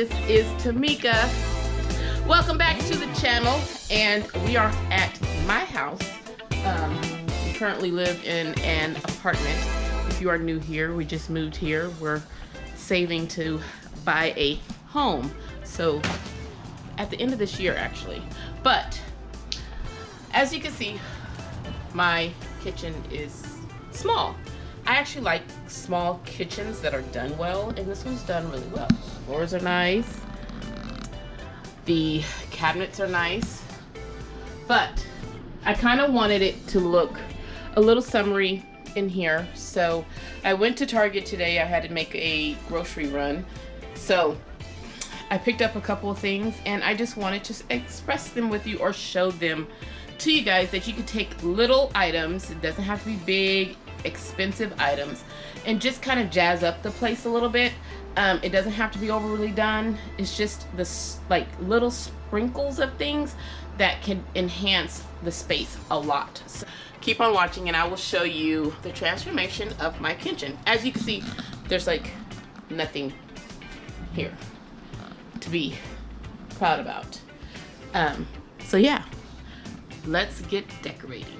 This is Tamika. Welcome back to the channel, and we are at my house. We currently live in an apartment. If you are new here, we just moved here. We're saving to buy a home. So at the end of this year, actually. But as you can see, my kitchen is small. I actually like small kitchens that are done well, and this one's done really well. Floors are nice. The cabinets are nice. But I kind of wanted it to look a little summery in here. So I went to Target today. I had to make a grocery run. So I picked up a couple of things, and I just wanted to express them with you or show them to you guys that you can take little items. It doesn't have to be big, expensive items, and just kind of jazz up the place a little bit. It doesn't have to be overly done. It's just this like little sprinkles of things that can enhance the space a lot. So keep on watching and I will show you the transformation of my kitchen. As you can see, there's like nothing here to be proud about. So yeah, let's get decorating.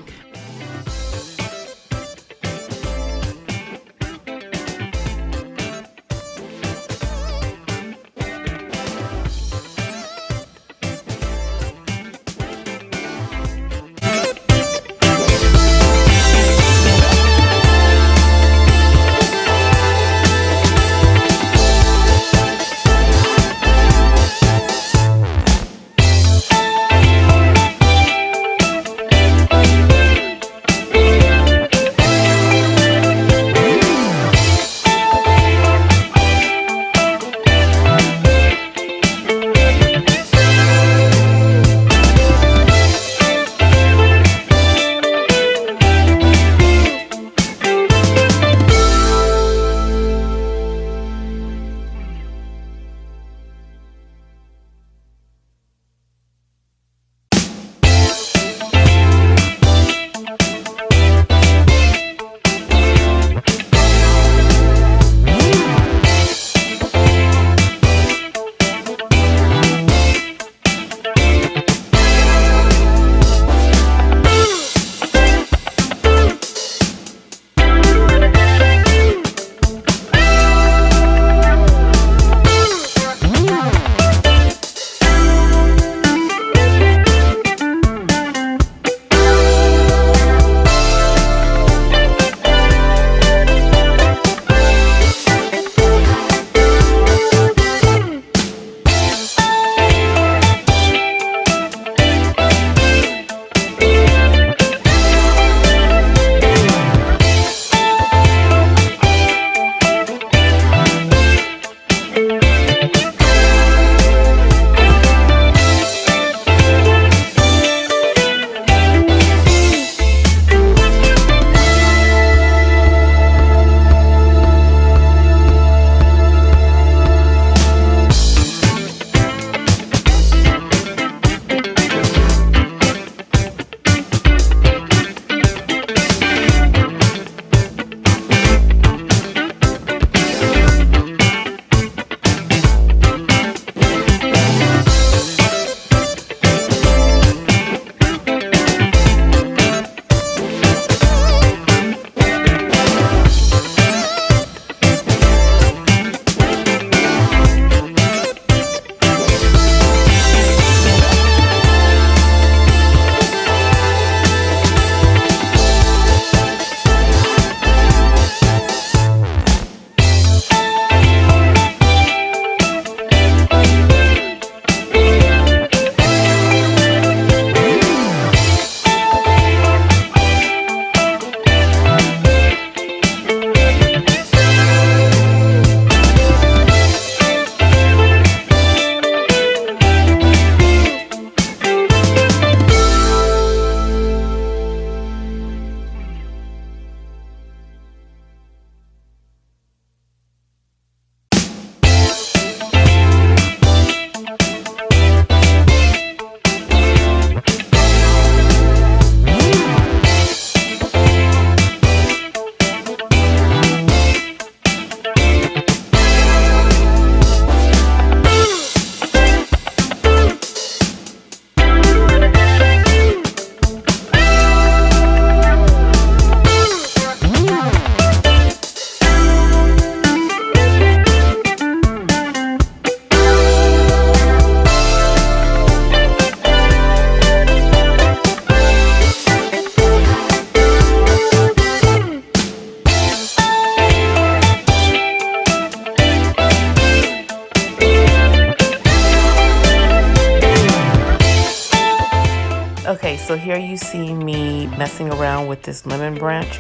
here you see me messing around with this lemon branch,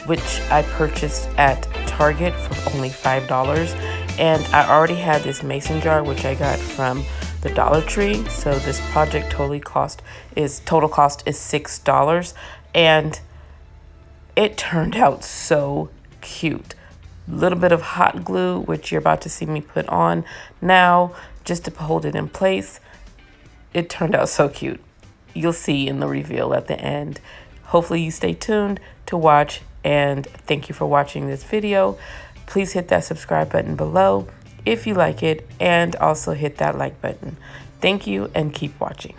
which I purchased at Target for only $5. And I already had this mason jar, which I got from the Dollar Tree. So this project total cost is $6. And it turned out so cute. Little bit of hot glue, which you're about to see me put on now, just to hold it in place. It turned out so cute. You'll see in the reveal at the end. Hopefully you stay tuned to watch, and thank you for watching this video. Please hit that subscribe button below if you like it, and also hit that like button. Thank you, and keep watching.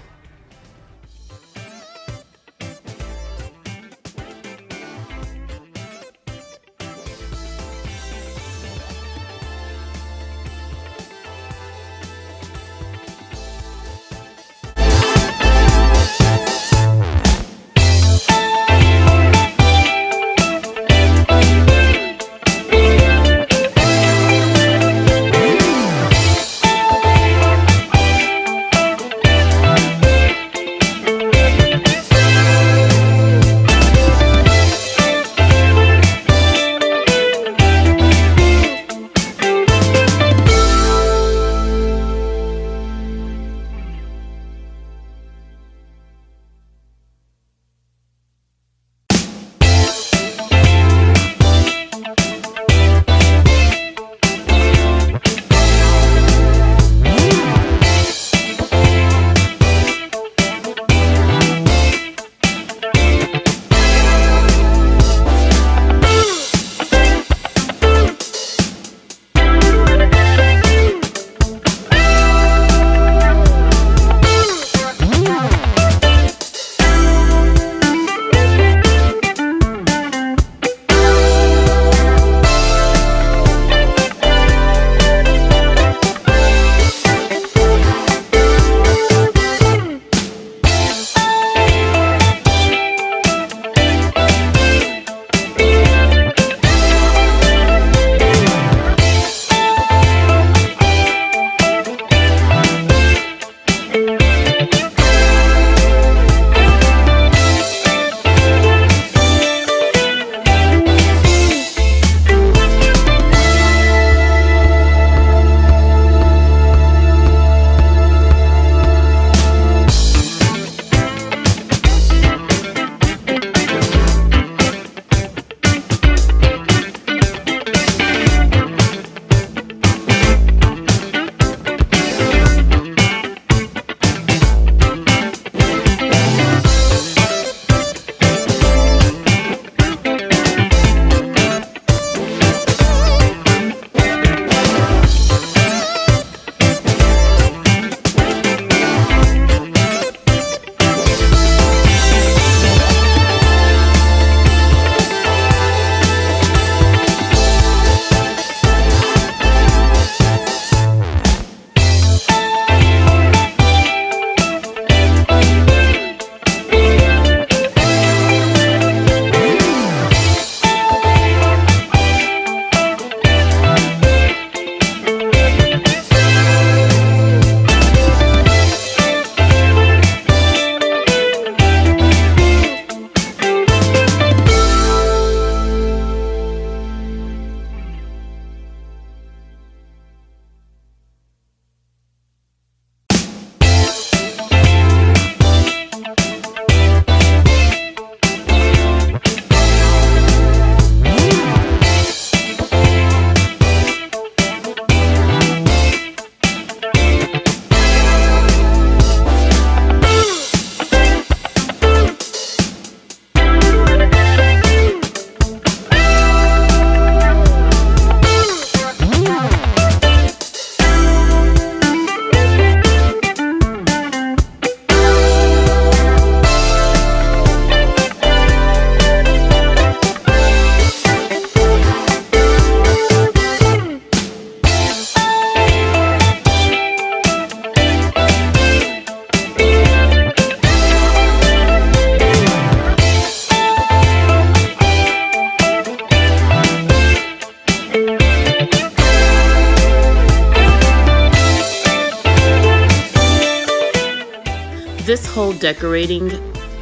This whole decorating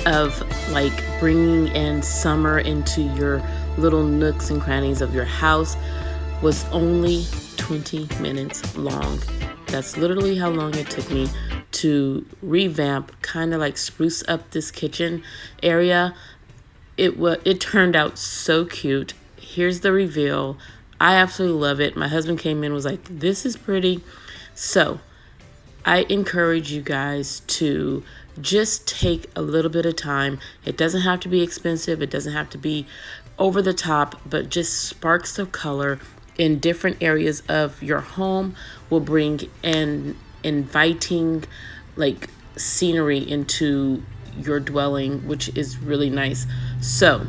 of like bringing in summer into your little nooks and crannies of your house was only 20 minutes long. That's literally how long it took me to revamp, kind of like spruce up this kitchen area. It turned out so cute. Here's the reveal. I absolutely love it. My husband came in and was like, this is pretty. So I encourage you guys to just take a little bit of time. It doesn't have to be expensive. It doesn't have to be over the top, but just sparks of color in different areas of your home will bring an inviting like scenery into your dwelling, which is really nice. So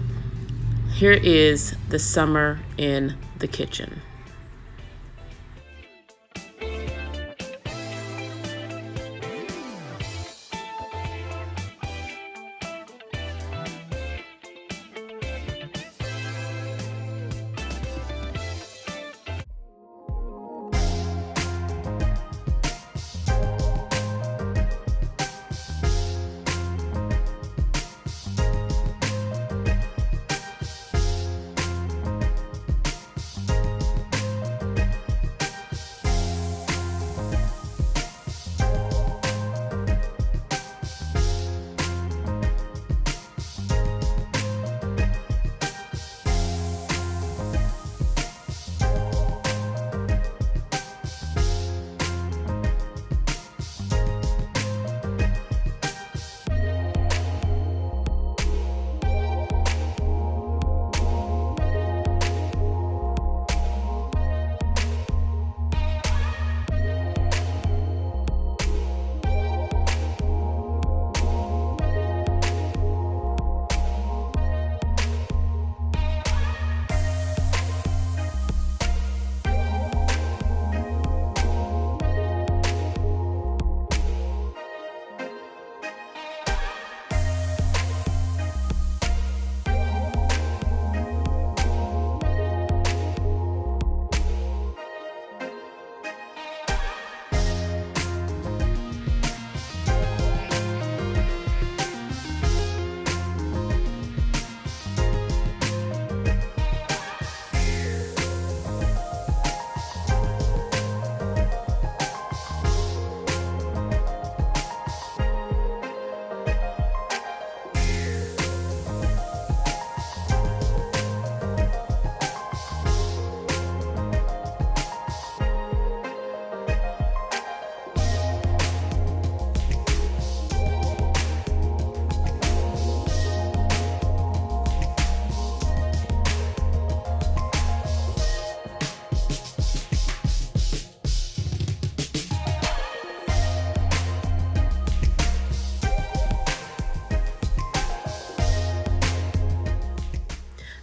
here is the summer in the kitchen.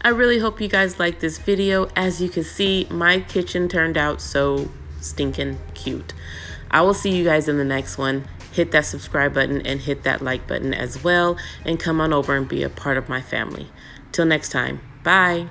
I really hope you guys like this video. As you can see, my kitchen turned out so stinking cute. I will see you guys in the next one. Hit that subscribe button and hit that like button as well, and come on over and be a part of my family. Till next time, bye.